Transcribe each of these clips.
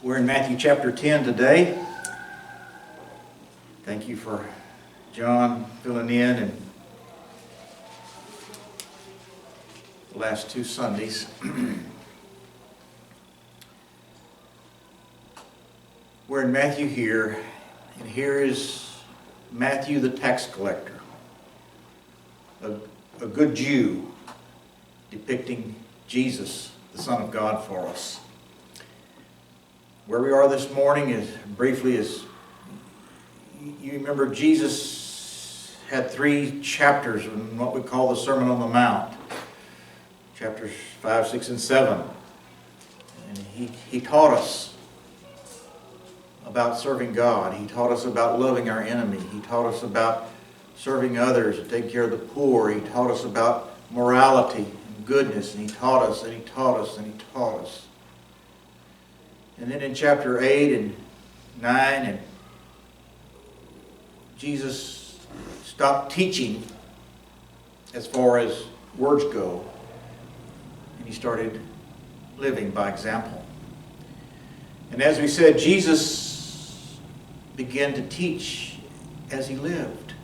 We're in Matthew chapter 10 today. Thank you for John filling in and the last two Sundays. We're in Matthew here, and here is Matthew the tax collector, a good Jew depicting Jesus, the Son of God, for us. Where we are this morning is briefly you remember Jesus had 3 chapters in what we call the Sermon on the Mount, chapters 5, 6, and 7. And he taught us about serving God. He taught us about loving our enemy. He taught us about serving others and taking care of the poor. He taught us about morality and goodness. And he taught us, and he taught us, and he taught us. And then in chapter 8 and 9, and Jesus stopped teaching as far as words go, and he started living by example. And as we said, Jesus began to teach as he lived,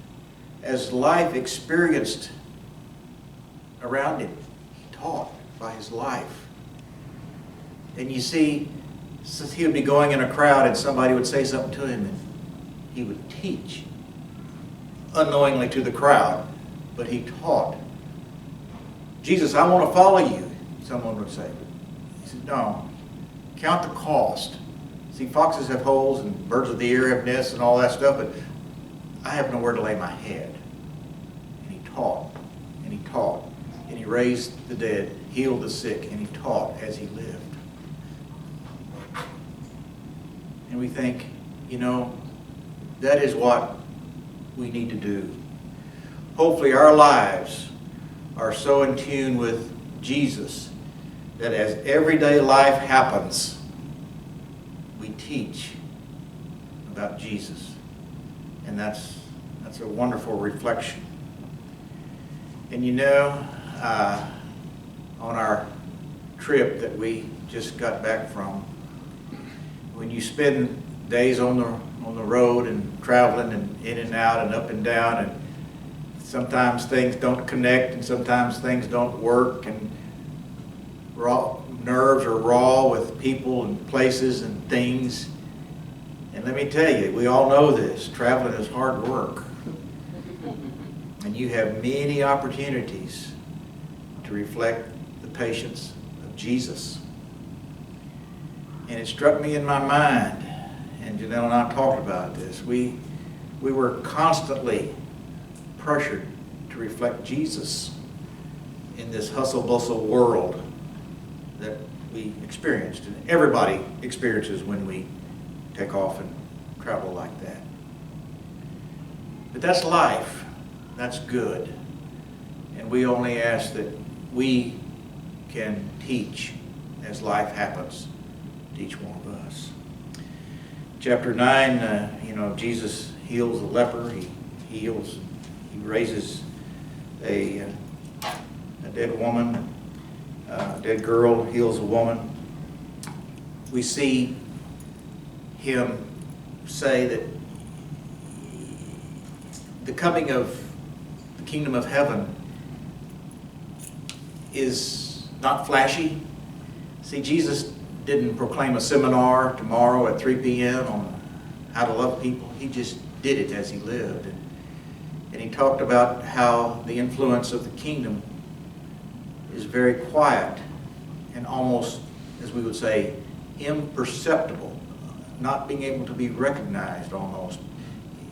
as life experienced around him. He taught by his life. And you see, he would be going in a crowd and somebody would say something to him and he would teach unknowingly to the crowd, but he taught. Jesus, I want to follow you, someone would say. He said, no, count the cost. See, foxes have holes and birds of the air have nests and all that stuff, but I have nowhere to lay my head. And he taught, and he taught, and he raised the dead, healed the sick, and he taught as he lived. And we think, that is what we need to do. Hopefully our lives are so in tune with Jesus that as everyday life happens, we teach about Jesus. And that's a wonderful reflection. And on our trip that we just got back from, when you spend days on the road and traveling and in and out and up and down, and sometimes things don't connect and sometimes things don't work, and nerves are raw with people and places and things. And let me tell you, we all know this, traveling is hard work. And you have many opportunities to reflect the patience of Jesus. And it struck me in my mind, and Janelle and I talked about this, we were constantly pressured to reflect Jesus in this hustle-bustle world that we experienced. And everybody experiences when we take off and travel like that. But that's life. That's good. And we only ask that we can teach as life happens to each one of us. Chapter 9, Jesus heals a leper. He raises a dead woman, a dead girl, heals a woman. We see him say that the coming of the kingdom of heaven is not flashy. See, Jesus didn't proclaim a seminar tomorrow at 3 p.m. on how to love people. He just did it as he lived. And he talked about how the influence of the kingdom is very quiet and almost, as we would say, imperceptible, not being able to be recognized almost.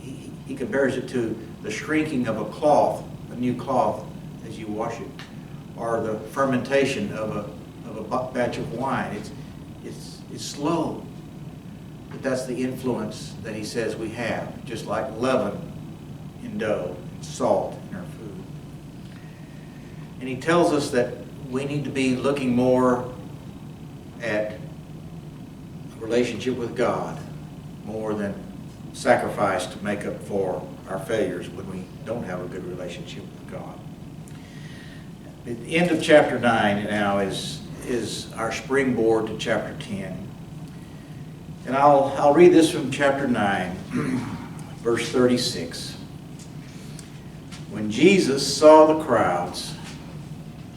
He compares it to the shrinking of a cloth, a new cloth, as you wash it, or the fermentation of a batch of wine. It's slow, but that's the influence that he says we have, just like leaven in dough, salt in our food. And he tells us that we need to be looking more at a relationship with God more than sacrifice to make up for our failures when we don't have a good relationship with God. The end of chapter 9 now is our springboard to chapter 10. And I'll read this from chapter 9, verse 36. When Jesus saw the crowds,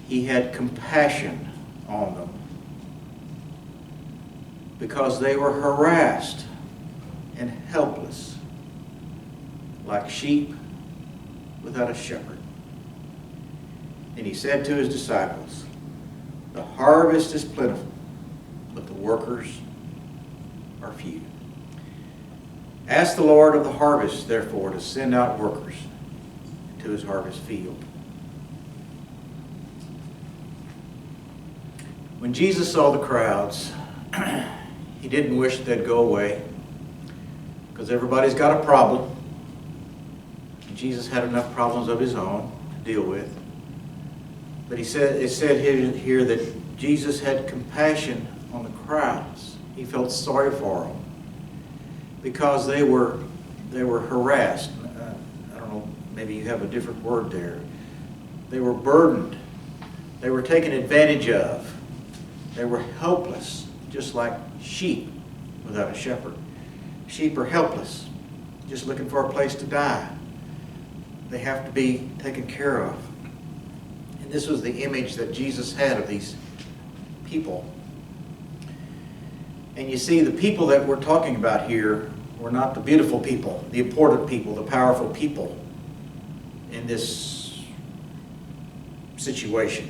he had compassion on them because they were harassed and helpless, like sheep without a shepherd. And he said to his disciples, "The harvest is plentiful, but the workers are few. Ask the Lord of the harvest, therefore, to send out workers to his harvest field." When Jesus saw the crowds, he didn't wish they'd go away, because everybody's got a problem. And Jesus had enough problems of his own to deal with. But it said here that Jesus had compassion on the crowds. He felt sorry for them because they were harassed. I don't know, maybe you have a different word there. They were burdened. They were taken advantage of. They were helpless, just like sheep without a shepherd. Sheep are helpless, just looking for a place to die. They have to be taken care of. And this was the image that Jesus had of these people. And you see, the people that we're talking about here were not the beautiful people, the important people, the powerful people in this situation.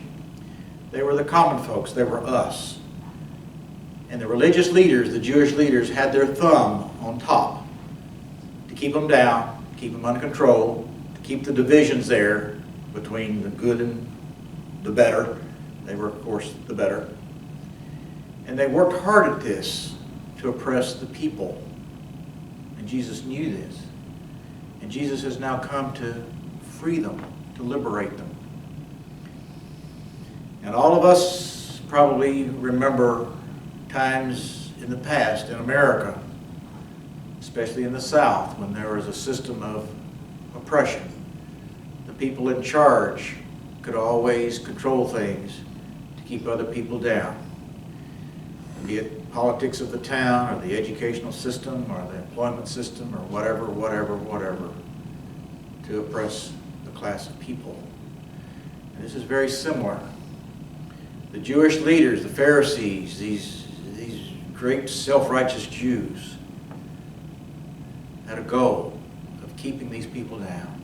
They were the common folks. They were us. And the religious leaders, the Jewish leaders, had their thumb on top to keep them down, to keep them under control, to keep the divisions there between the good and the better. They were, of course, the better. And they worked hard at this to oppress the people. And Jesus knew this. And Jesus has now come to free them, to liberate them. And all of us probably remember times in the past in America, especially in the South, when there was a system of oppression. The people in charge could always control things to keep other people down. Be it politics of the town, or the educational system, or the employment system, or whatever, to oppress the class of people. And this is very similar. The Jewish leaders, the Pharisees, these great self-righteous Jews, had a goal of keeping these people down.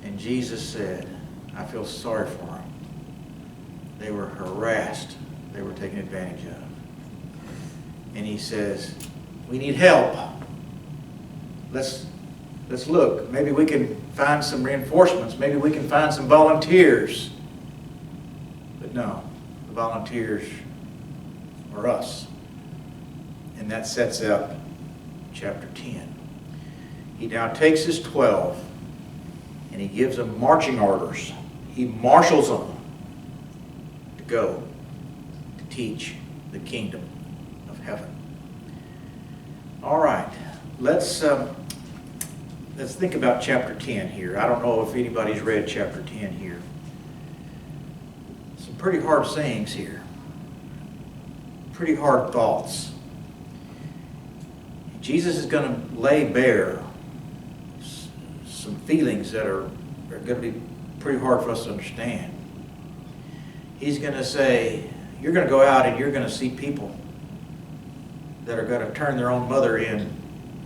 And Jesus said, I feel sorry for them. They were harassed. They were taken advantage of. And he says, we need help. Let's look. Maybe we can find some reinforcements. Maybe we can find some volunteers. But no, the volunteers are us. And that sets up chapter 10. He now takes his 12 and he gives them marching orders. He marshals them to go to teach the kingdom of heaven. All right, let's think about chapter 10 here. I don't know if anybody's read chapter 10 here. Some pretty hard sayings here. Pretty hard thoughts. Jesus is going to lay bare some feelings that are going to be pretty hard for us to understand. He's going to say, you're going to go out and you're going to see people that are going to turn their own mother in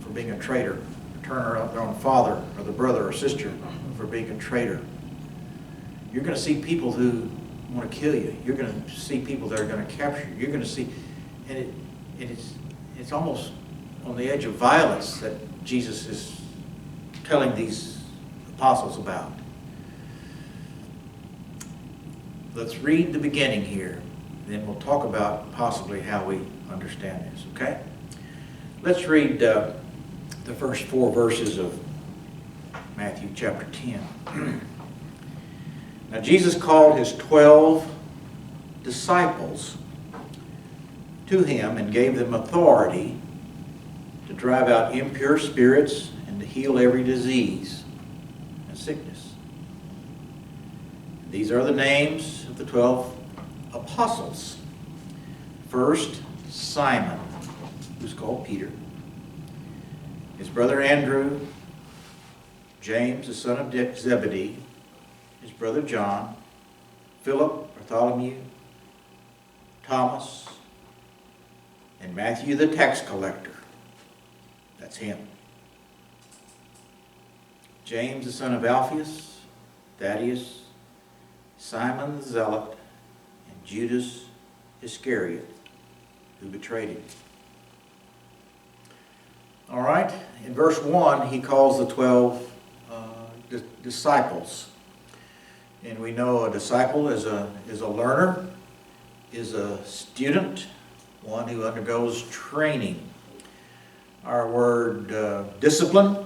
for being a traitor, turn their own father or the brother or sister for being a traitor. You're going to see people who want to kill you. You're going to see people that are going to capture you. You're going to see, and it's almost on the edge of violence that Jesus is telling these apostles about. Let's read the beginning here, then we'll talk about possibly how we understand this, okay? Let's read the first 4 verses of Matthew chapter 10. Now Jesus called his 12 disciples to him and gave them authority to drive out impure spirits and to heal every disease and sickness. These are the names of the 12 apostles. First, Simon, who's called Peter, his brother Andrew, James, the son of Zebedee, his brother John, Philip, Bartholomew, Thomas, and Matthew the tax collector. That's him. James, the son of Alphaeus, Thaddeus, Simon the Zealot, and Judas Iscariot, who betrayed him. All right, in verse 1, he calls the 12 disciples. And we know a disciple is a learner, is a student, one who undergoes training. Our word discipline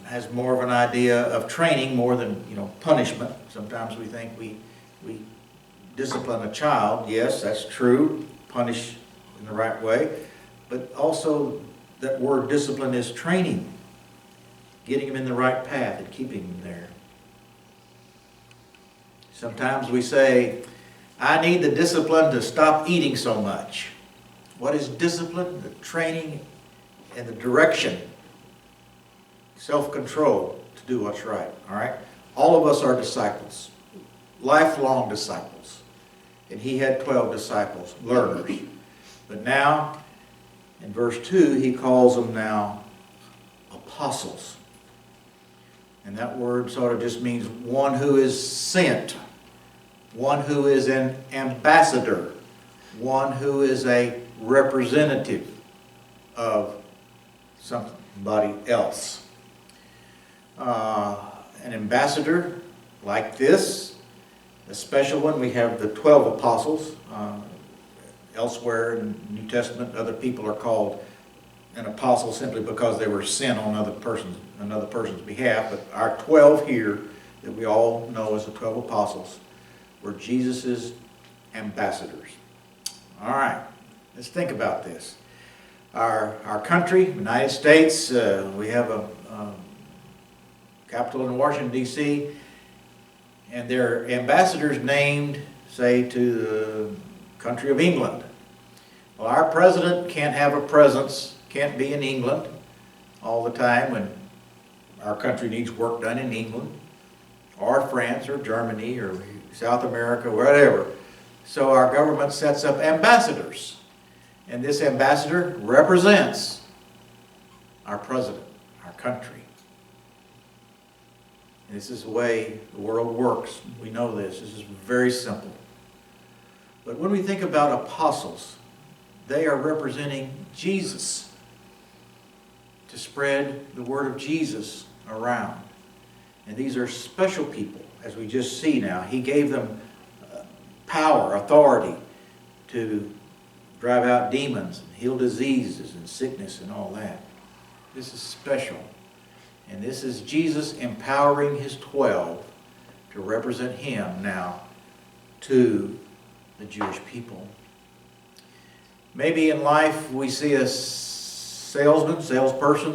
has more of an idea of training more than punishment. Sometimes we think we discipline a child. Yes, that's true. Punish in the right way. But also that word discipline is training, getting him in the right path and keeping him there. Sometimes we say, I need the discipline to stop eating so much. What is discipline? The training and the direction, self-control to do what's right. All right? All of us are disciples, lifelong disciples. And he had 12 disciples, learners. But now, in verse 2, he calls them now apostles. And that word sort of just means one who is sent, one who is an ambassador, one who is a representative of somebody else. An ambassador like this, a special one, we have the 12 apostles. Elsewhere in the New Testament, other people are called an apostle simply because they were sent on another person's behalf. But our 12 here that we all know as the 12 apostles were Jesus' ambassadors. All right, let's think about this. Our country, United States, we have a capital in Washington, D.C., and there are ambassadors named, say, to the country of England. Well, our president can't have a presence, can't be in England all the time when our country needs work done in England, or France, or Germany, or South America, whatever. So our government sets up ambassadors, and this ambassador represents our president, our country. And this is the way the world works. We know this. This is very simple. But when we think about apostles, they are representing Jesus to spread the word of Jesus around. And these are special people, as we just see now. He gave them power, authority to drive out demons, and heal diseases and sickness and all that. This is special. And this is Jesus empowering his 12 to represent him now to the Jewish people. Maybe in life we see a salesperson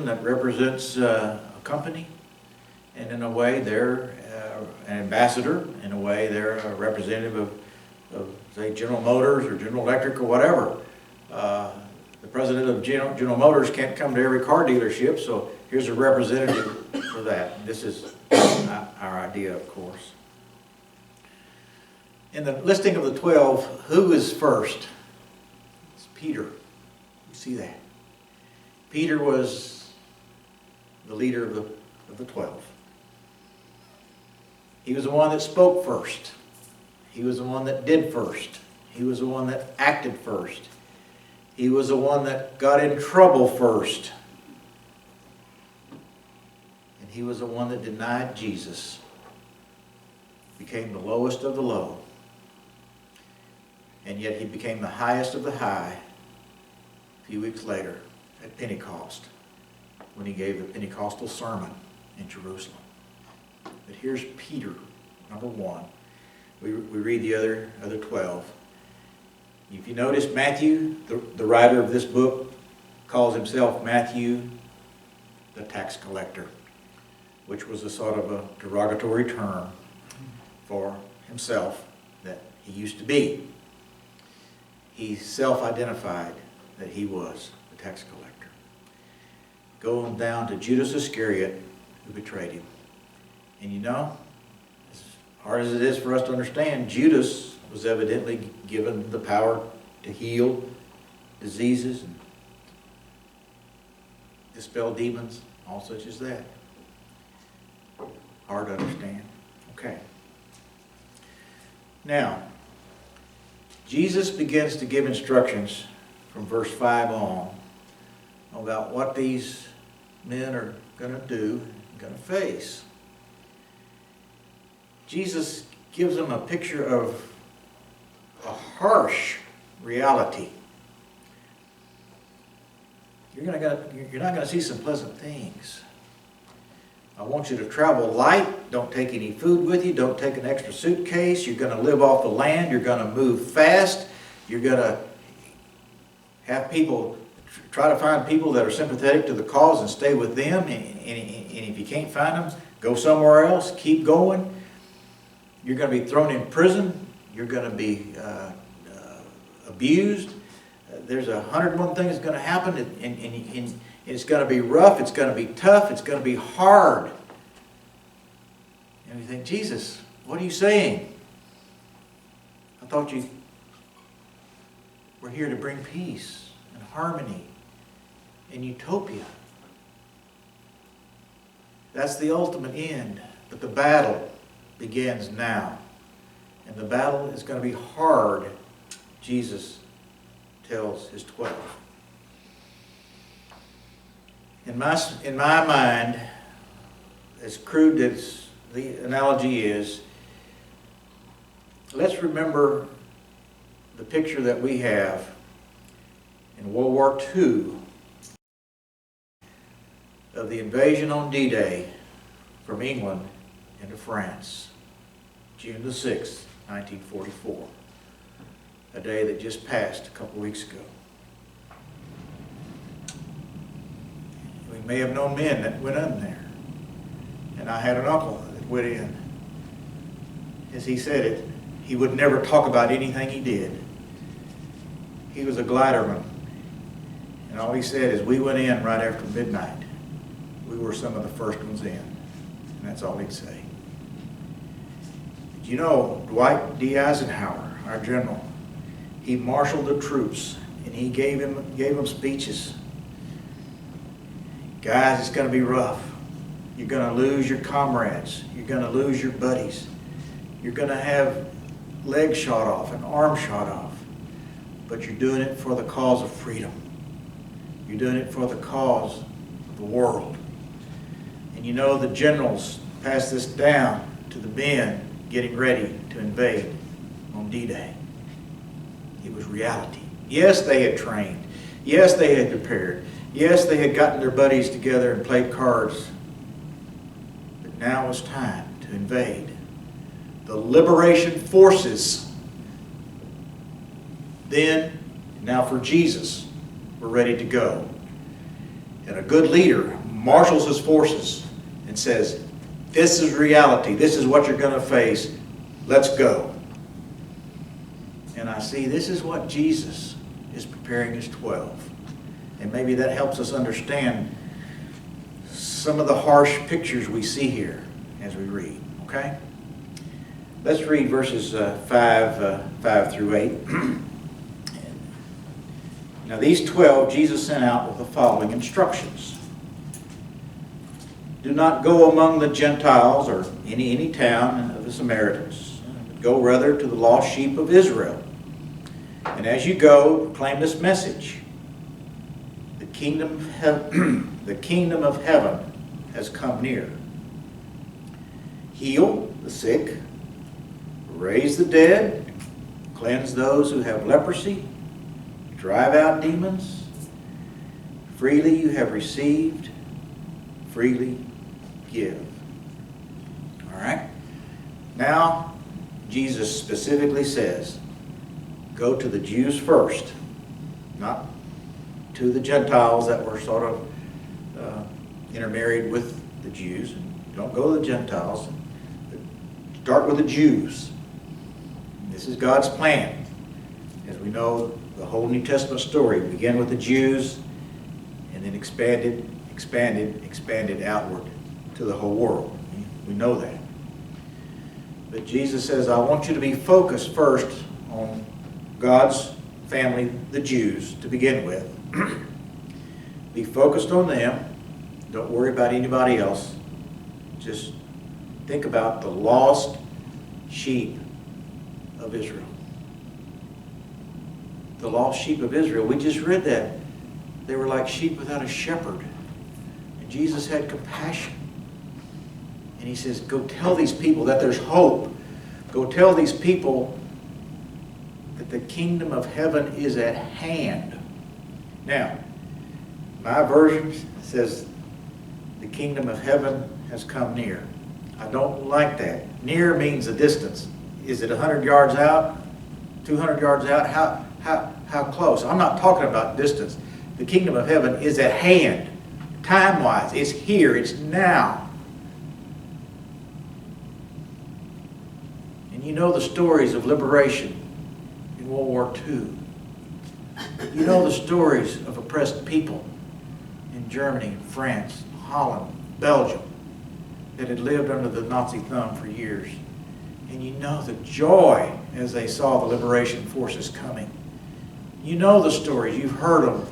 that represents a company, and in a way they're an ambassador. In a way they're a representative of say, General Motors or General Electric or whatever. The president of General Motors can't come to every car dealership, so here's a representative for that. This is our idea, of course. In the listing of the 12, who is first? It's Peter. You see that? Peter was the leader of the 12. He was the one that spoke first. He was the one that did first. He was the one that acted first. He was the one that got in trouble first. And he was the one that denied Jesus. Became the lowest of the low. And yet he became the highest of the high a few weeks later at Pentecost, when he gave the Pentecostal sermon in Jerusalem. But here's Peter, number one. We read the other 12. If you notice, Matthew, the writer of this book, calls himself Matthew the tax collector, which was a sort of a derogatory term for himself that he used to be. He self-identified that he was a tax collector. Going down to Judas Iscariot, who betrayed him. And you know, as hard as it is for us to understand, Judas was evidently given the power to heal diseases and dispel demons, all such as that. Hard to understand. Okay. Now, Jesus begins to give instructions from verse 5 on about what these men are going to do, going to face. Jesus gives them a picture of a harsh reality. You're not going to see some pleasant things. I want you to travel light. Don't take any food with you. Don't take an extra suitcase. You're going to live off the land. You're going to move fast. You're going to have people, try to find people that are sympathetic to the cause and stay with them. And if you can't find them, go somewhere else. Keep going. You're going to be thrown in prison. You're going to be abused. There's 101 things going to happen, and it's going to be rough, it's going to be tough, it's going to be hard. And you think, Jesus, what are you saying? I thought you were here to bring peace and harmony and utopia. That's the ultimate end, but the battle begins now. And the battle is going to be hard, Jesus tells his 12. In my mind, as crude as the analogy is, let's remember the picture that we have in World War II of the invasion on D-Day from England into France, June the 6th, 1944, a day that just passed a couple weeks ago. We may have known men that went in there. And I had an uncle that went in. As he said it, he would never talk about anything he did. He was a gliderman. And all he said is, we went in right after midnight. We were some of the first ones in. And that's all he'd say. But you know, Dwight D. Eisenhower, our general, he marshaled the troops and he gave them speeches. Guys, it's going to be rough. You're going to lose your comrades. You're going to lose your buddies. You're going to have legs shot off and arms shot off. But you're doing it for the cause of freedom. You're doing it for the cause of the world. And you know, the generals passed this down to the men getting ready to invade on D-Day. It was reality. Yes, they had trained. Yes, they had prepared. Yes, they had gotten their buddies together and played cards. But now it was time to invade. The liberation forces, then, now for Jesus, were ready to go. And a good leader marshals his forces and says, this is reality. This is what you're going to face. Let's go. And I see this is what Jesus is preparing his 12. And maybe that helps us understand some of the harsh pictures we see here as we read. Okay? Let's read verses 5 through 8. Now these 12 Jesus sent out with the following instructions. Do not go among the Gentiles or any town of the Samaritans. Go rather to the lost sheep of Israel. And as you go, proclaim this message. The kingdom of heaven has come near. Heal the sick, raise the dead, cleanse those who have leprosy, drive out demons. Freely you have received, freely give. All right? Now, Jesus specifically says, go to the Jews first, not to the Gentiles that were sort of intermarried with the Jews. Don't go to the Gentiles. Start with the Jews. This is God's plan. As we know, the whole New Testament story began with the Jews and then expanded outward to the whole world. We know that. But Jesus says, I want you to be focused first on God's family, the Jews, to begin with. Be focused on them. Don't worry about anybody else. Just think about the lost sheep of Israel. The lost sheep of Israel. We just read that. They were like sheep without a shepherd. And Jesus had compassion. And he says, go tell these people that there's hope. Go tell these people that the kingdom of heaven is at hand. Now, my version says the kingdom of heaven has come near. I don't like that. Near means a distance. Is it 100 yards out? 200 yards out? How close? I'm not talking about distance. The kingdom of heaven is at hand. Time-wise, it's here. It's now. And you know the stories of liberation in World War II. You know the stories of oppressed people in Germany, France, Holland, Belgium, that had lived under the Nazi thumb for years. And you know the joy as they saw the liberation forces coming. You know the stories. You've heard them.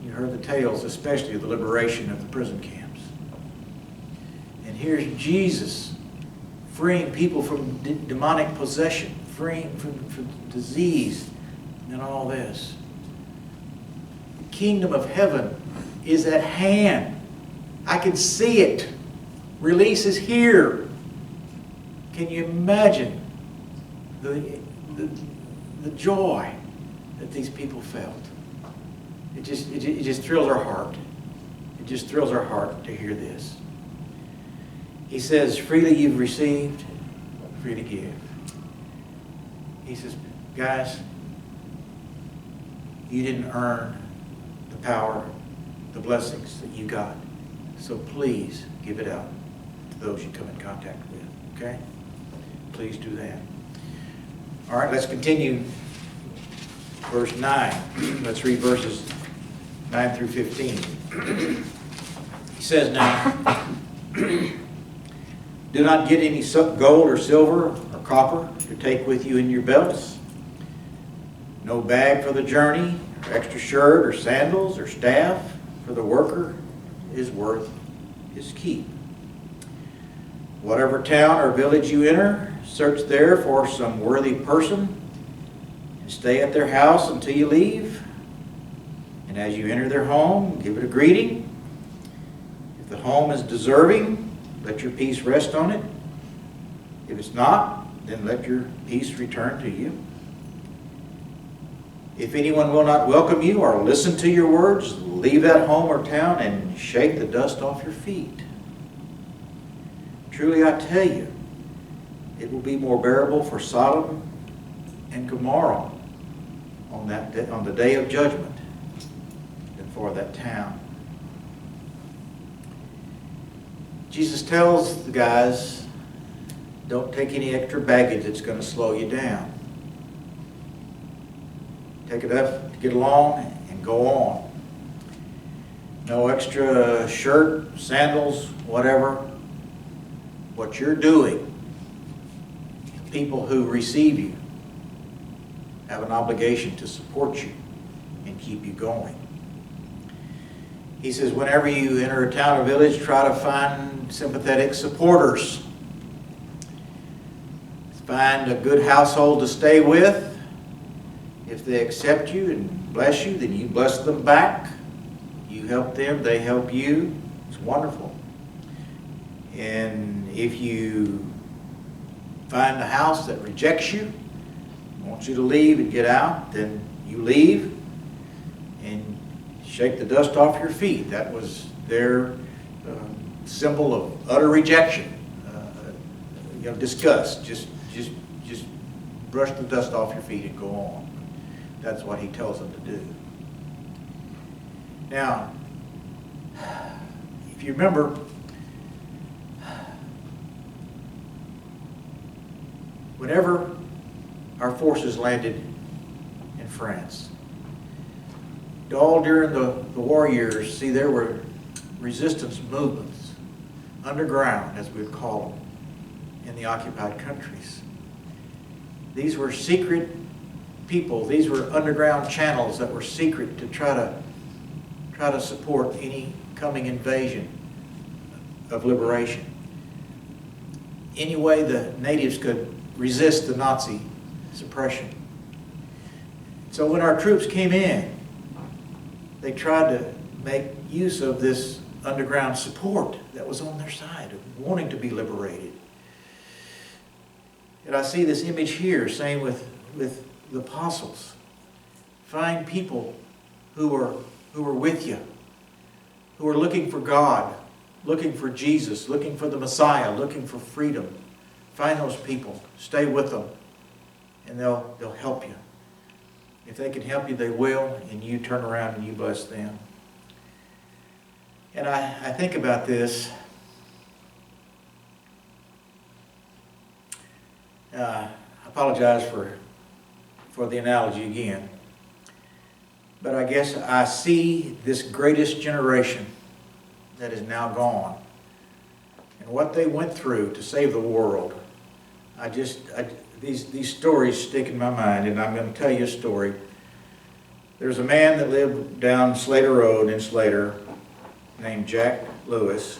You heard the tales, especially of the liberation of the prison camps. And here's Jesus freeing people from demonic possession, freeing from disease and all this. The kingdom of heaven is at hand. I can see it. Release is here. Can you imagine the joy that these people felt? It just thrills our heart. It just thrills our heart to hear this. He says, freely you've received, free to give. He says, guys, you didn't earn the power, the blessings that you got. So please give it out to those you come in contact with. Okay? Please do that. All right, let's continue. Verse 9. Let's read verses 9 through 15. He says now, do not get any gold or silver or copper to take with you in your belts. No bag for the journey, or extra shirt or sandals or staff, for the worker is worth his keep. Whatever town or village you enter, search there for some worthy person and stay at their house until you leave. And as you enter their home, give it a greeting. If the home is deserving, let your peace rest on it. If it's not, then let your peace return to you. If anyone will not welcome you or listen to your words, leave that home or town and shake the dust off your feet. Truly I tell you, it will be more bearable for Sodom and Gomorrah on the day of judgment than for that town. Jesus tells the guys, don't take any extra baggage that's going to slow you down. Take it up to get along and go on. No extra shirt, sandals, whatever. What you're doing, the people who receive you have an obligation to support you and keep you going. He says, whenever you enter a town or village, try to find sympathetic supporters. Find a good household to stay with. If they accept you and bless you, then you bless them back. You help them, they help you. It's wonderful. And if you find a house that rejects you, wants you to leave and get out, then you leave and shake the dust off your feet. That was their symbol of utter rejection, disgust. Just brush the dust off your feet and go on. That's what he tells them to do. Now, if you remember, whenever our forces landed in France. All during the war years, see, there were resistance movements, underground, as we would call them, in the occupied countries. These were secret people. These were underground channels that were secret to try to support any coming invasion of liberation. Any way the natives could resist the Nazi suppression. So when our troops came in, they tried to make use of this underground support that was on their side, of wanting to be liberated. And I see this image here, same with the apostles. Find people who are with you, who are looking for God, looking for Jesus, looking for the Messiah, looking for freedom. Find those people, stay with them, and they'll help you. If they can help you, they will, and you turn around and you bless them. And I think about this. I apologize for the analogy again. But I guess I see this greatest generation that is now gone and what they went through to save the world. These stories stick in my mind, and I'm going to tell you a story. There's a man that lived down Slater Road in Slater named Jack Lewis.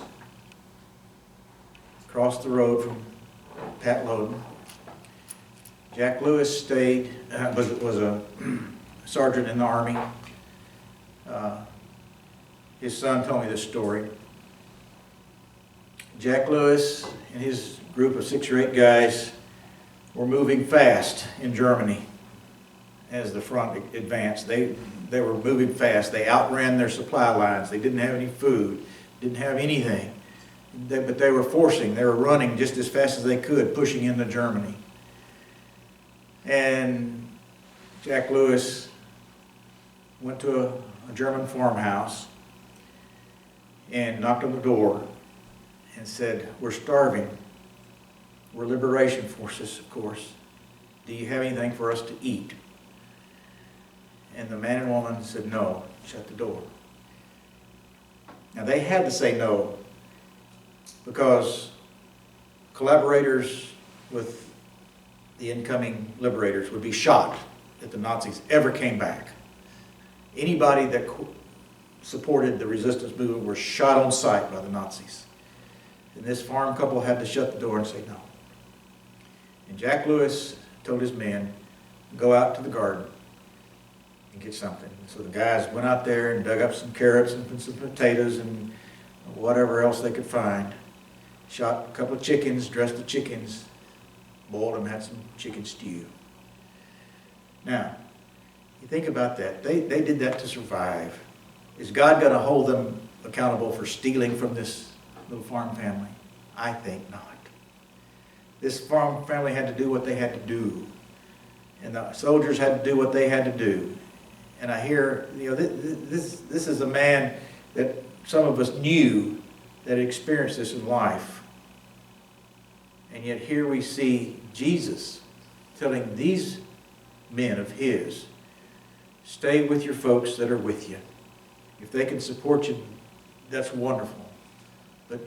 Across the road from Pat Loden. Jack Lewis was a sergeant in the Army. His son told me this story. Jack Lewis and his group of 6 or 8 guys were moving fast in Germany as the front advanced. They were moving fast. They outran their supply lines. They didn't have any food, didn't have anything. But they were running just as fast as they could, pushing into Germany. And Jack Lewis went to a German farmhouse and knocked on the door and said, "We're starving. We're liberation forces, of course. Do you have anything for us to eat?" And the man and woman said, "No." Shut the door. Now they had to say no because collaborators with the incoming liberators would be shot if the Nazis ever came back. Anybody that supported the resistance movement were shot on sight by the Nazis. And this farm couple had to shut the door and say no. And Jack Lewis told his men, "Go out to the garden and get something." So the guys went out there and dug up some carrots and some potatoes and whatever else they could find. Shot a couple of chickens, dressed the chickens, boiled them, had some chicken stew. Now, you think about that. They did that to survive. Is God going to hold them accountable for stealing from this little farm family? I think not. This farm family had to do what they had to do. And the soldiers had to do what they had to do. And I hear, this is a man that some of us knew that experienced this in life. And yet here we see Jesus telling these men of his, stay with your folks that are with you. If they can support you, that's wonderful. But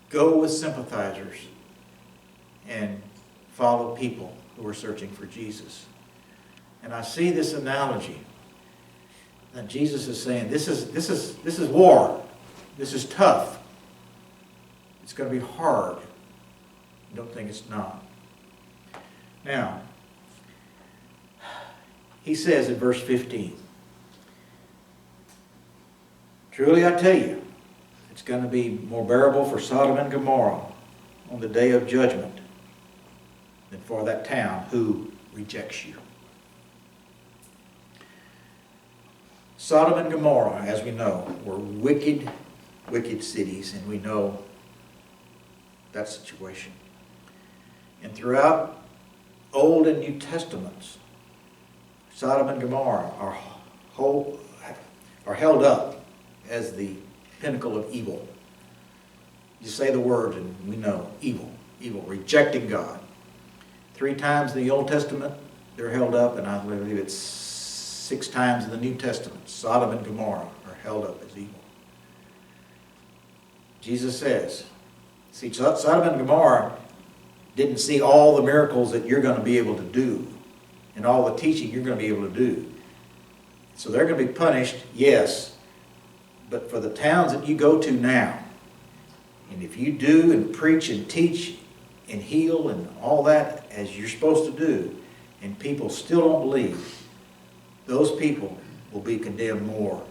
go with sympathizers and follow people who are searching for Jesus. And I see this analogy that Jesus is saying, this is war. This is tough. It's going to be hard. I don't think it's not. Now, he says in verse 15, truly I tell you, it's going to be more bearable for Sodom and Gomorrah on the day of judgment than for that town who rejects you. Sodom and Gomorrah, as we know, were wicked, wicked cities, and we know that situation. And throughout Old and New Testaments, Sodom and Gomorrah are held up as the pinnacle of evil. You say the word and we know evil, rejecting God. 3 times in the Old Testament, they're held up, and I believe it's 6 times in the New Testament. Sodom and Gomorrah are held up as evil. Jesus says, see, Sodom and Gomorrah didn't see all the miracles that you're going to be able to do and all the teaching you're going to be able to do. So they're going to be punished, yes, but for the towns that you go to now, and if you do and preach and teach and heal and all that as you're supposed to do, and people still don't believe, those people will be condemned more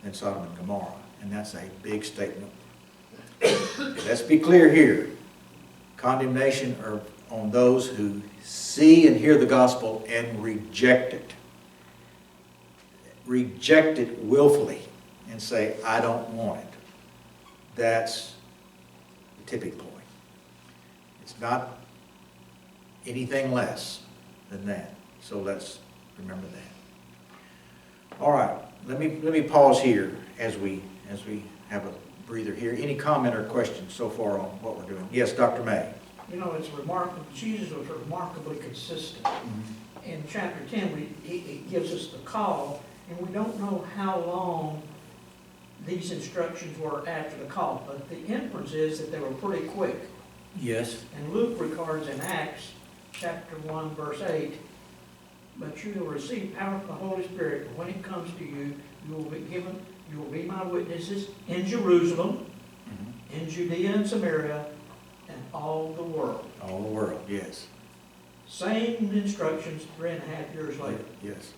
than Sodom and Gomorrah. And that's a big statement. Let's be clear here. Condemnation are on those who see and hear the gospel and reject it. Reject it willfully and say, I don't want it. That's the tipping point. It's not anything less than that. So let's remember that. All right, let me pause here as we have a breather here. Any comment or question so far on what we're doing? Yes, Dr. May. You know, it's remarkable. Jesus was remarkably consistent. In chapter 10, he gives us the call, and we don't know how long these instructions were after the call, but the inference is that they were pretty quick. Yes. And Luke records in Acts chapter 1, verse 8, but you will receive power from the Holy Spirit, and when it comes to you, you will be my witnesses in Jerusalem, in Judea and Samaria, and all the world. All the world, yes. Same instructions 3.5 years later. Yes.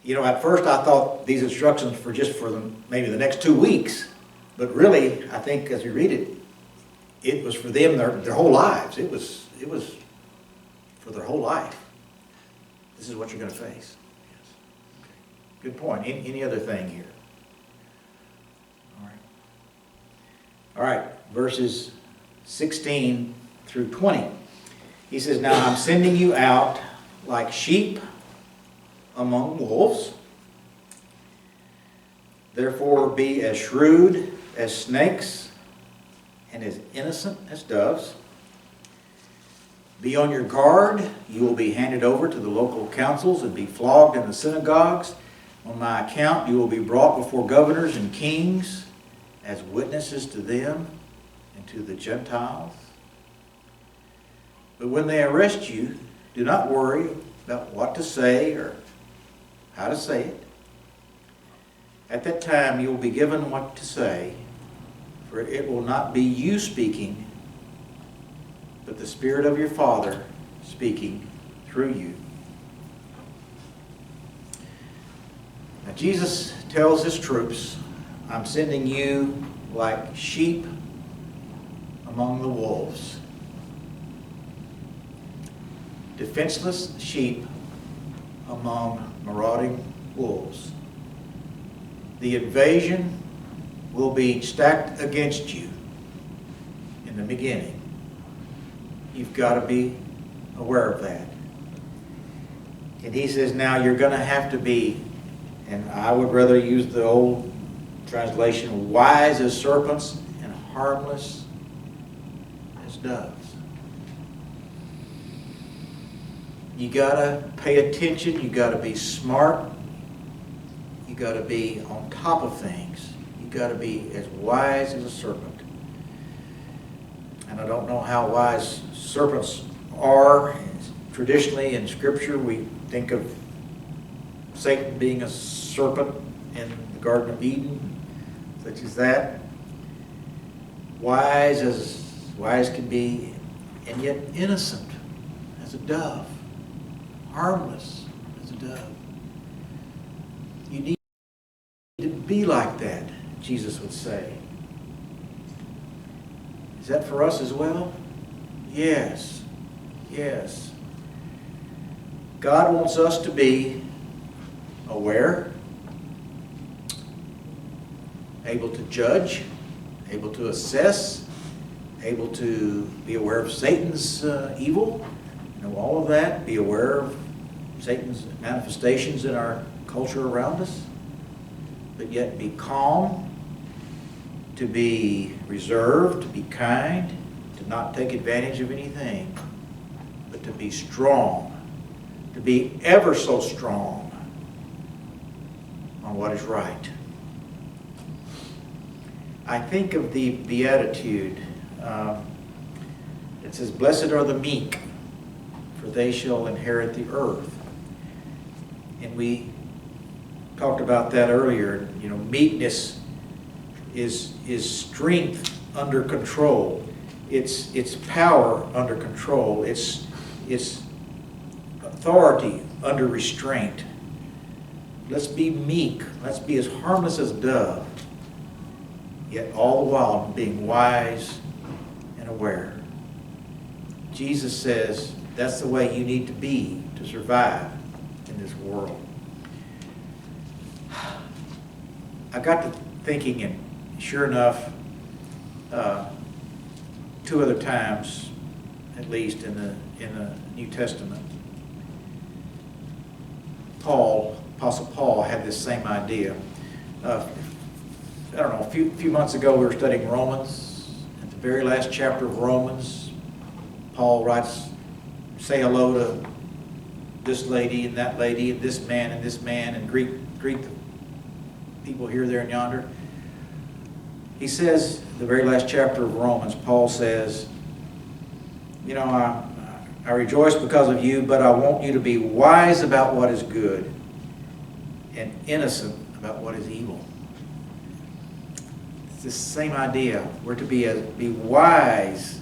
You know, at first I thought these instructions were just for maybe the next 2 weeks, but really, I think as we read it, it was for them their whole lives. It was for their whole life. This is what you're going to face. Yes. Okay. Good point. Any other thing here? All right. All right. Verses 16 through 20. He says, now I'm sending you out like sheep among wolves. Therefore be as shrewd as snakes and as innocent as doves. Be on your guard. You will be handed over to the local councils and be flogged in the synagogues. On my account, you will be brought before governors and kings as witnesses to them and to the Gentiles. But when they arrest you, do not worry about what to say or how to say it. At that time, you will be given what to say, for it will not be you speaking, but the Spirit of your Father speaking through you. Now, Jesus tells his troops, I'm sending you like sheep among the wolves. Defenseless sheep among marauding wolves. The invasion will be stacked against you in the beginning. You've got to be aware of that. And he says, now you're going to have to be, and I would rather use the old translation, wise as serpents and harmless as doves. You got to pay attention. You got to be smart. You got to be on top of things. You got to be as wise as a serpent. And I don't know how wise serpents are. Traditionally in Scripture, we think of Satan being a serpent in the Garden of Eden, such as that. Wise as wise can be, and yet innocent as a dove. Harmless as a dove. You need to be like that, Jesus would say. Is that for us as well? Yes. Yes. God wants us to be aware, able to judge, able to assess, able to be aware of Satan's evil, know all of that, be aware of Satan's manifestations in our culture around us, but yet be calm, to be reserved, to be kind, to not take advantage of anything, but to be strong, to be ever so strong on what is right. I think of the Beatitude. It says, "Blessed are the meek, for they shall inherit the earth." And we talked about that earlier. You know, meekness is strength under control. It's power under control. It's authority under restraint. Let's be meek. Let's be as harmless as a dove, yet all the while being wise and aware. Jesus says that's the way you need to be to survive in this world. I got to thinking, and sure enough, 2 other times, at least in the New Testament, Apostle Paul had this same idea. I don't know, a few months ago we were studying Romans. At the very last chapter of Romans, Paul writes, "Say hello to this lady and that lady and this man and greet the people here, there, and yonder." He says, the very last chapter of Romans, Paul says, "You know, I rejoice because of you, but I want you to be wise about what is good and innocent about what is evil." It's the same idea. We're to be wise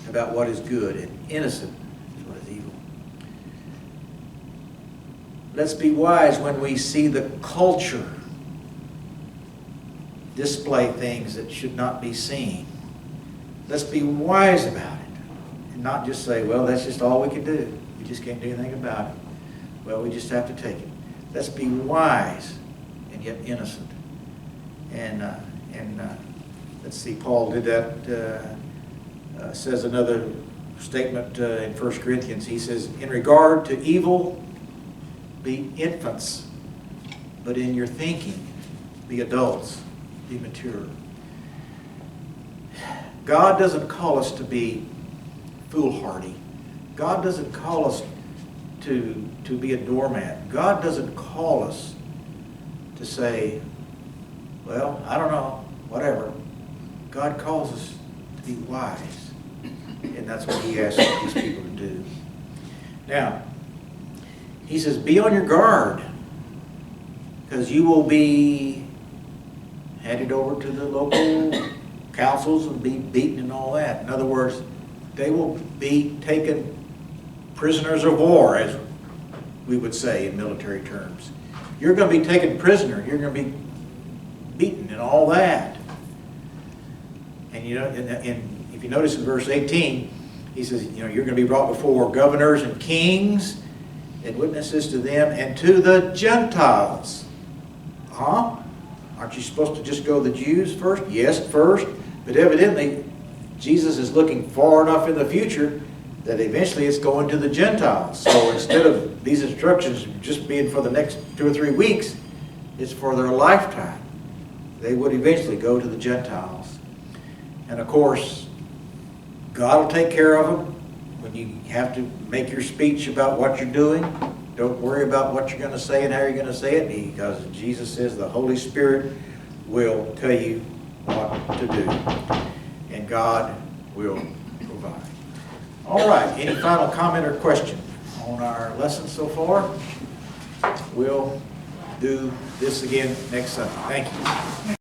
about what is good and innocent about what is evil. Let's be wise when we see the culture display things that should not be seen. Let's be wise about it and not just say, well, that's just all we can do. We just can't do anything about it. Well, we just have to take it. Let's be wise and yet innocent. And let's see, Paul did that, says another statement in 1 Corinthians. He says, "In regard to evil, be infants, but in your thinking, be adults, be mature." God doesn't call us to be foolhardy. God doesn't call us to be a doormat. God doesn't call us to say, well, I don't know, whatever. God calls us to be wise. And that's what he asks these people to do. Now, he says, be on your guard, because you will be headed over to the local councils and be beaten and all that. In other words, they will be taken prisoners of war, as we would say in military terms. You're going to be taken prisoner. You're going to be beaten and all that. And you know, and if you notice in verse 18, he says, you know, you're going to be brought before governors and kings and witnesses to them and to the Gentiles. Huh? Aren't you supposed to just go to the Jews first? Yes, first. But evidently, Jesus is looking far enough in the future that eventually it's going to the Gentiles. So instead of these instructions just being for the next 2 or 3 weeks, it's for their lifetime. They would eventually go to the Gentiles. And of course, God will take care of them. When you have to make your speech about what you're doing, don't worry about what you're going to say and how you're going to say it, because Jesus says the Holy Spirit will tell you what to do. And God will provide. All right, any final comment or question on our lesson so far? We'll do this again next Sunday. Thank you.